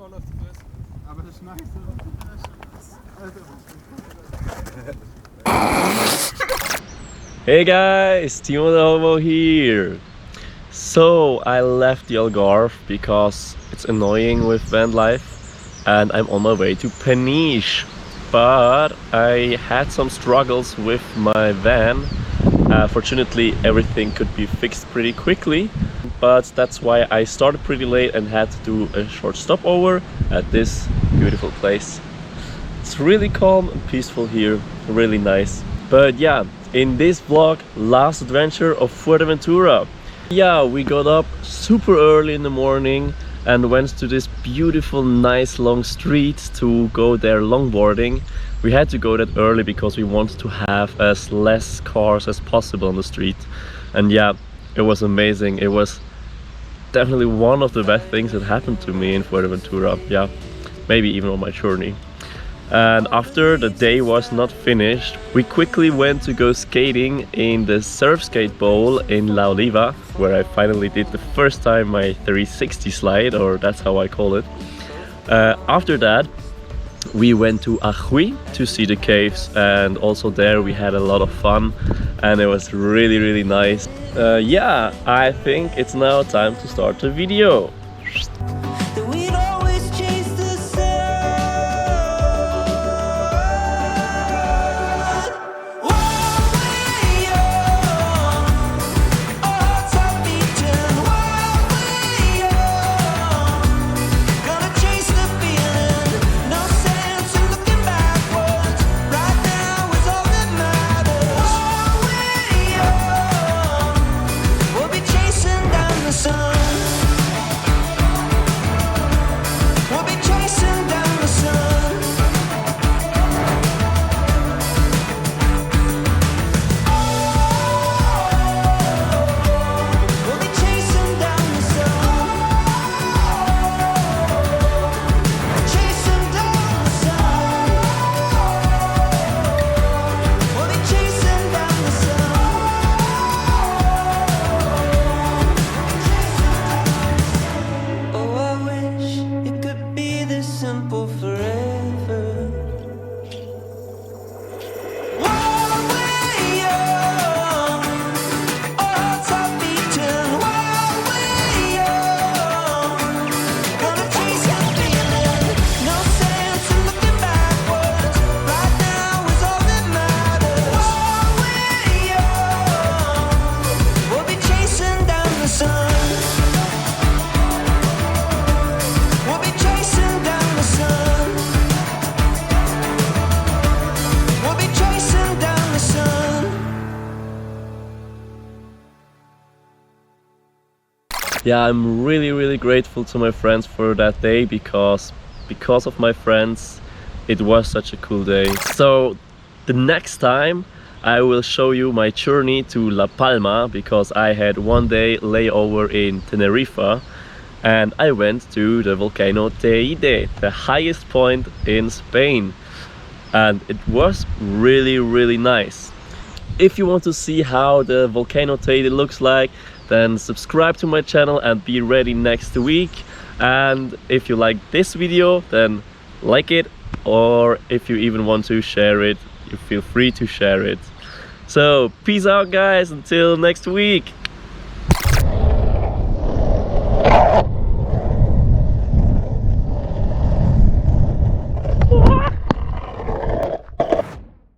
voll auf die Fresse. Aber das schmeckt so. Hey guys, Timo the Hobo here. So I left the Algarve because it's annoying with van life and I'm on my way to Peniche. But I had some struggles with my van. Fortunately everything could be fixed pretty quickly, but that's why I started pretty late and had to do a short stopover at this beautiful place. It's really calm and peaceful here, really nice. But yeah, in this vlog, last adventure of Fuerteventura. Yeah, we got up super early in the morning and went to this beautiful, nice long street to go there longboarding. We had to go that early because we wanted to have as less cars as possible on the street. And yeah, it was amazing. It was definitely one of the best things that happened to me in Fuerteventura. Yeah, maybe even on my journey. And after the day was not finished, we quickly went to go skating in the Surfskate Bowl in Oliva, where I finally did the first time my 360 slide, or that's how I call it. After that, we went to Ajuy to see the caves, and also there we had a lot of fun and it was really nice. Yeah, I think it's now time to start the video. Yeah, I'm really grateful to my friends for that day because of my friends it was such a cool day. So the next time I will show you my journey to La Palma, because I had one day layover in Tenerife and I went to the volcano Teide, the highest point in Spain, and it was really nice. If you want to see how the volcano Teide looks like, then subscribe to my channel and be ready next week. And if you like this video, then like it, or if you even want to share it, you feel free to share it. So peace out guys, until next week.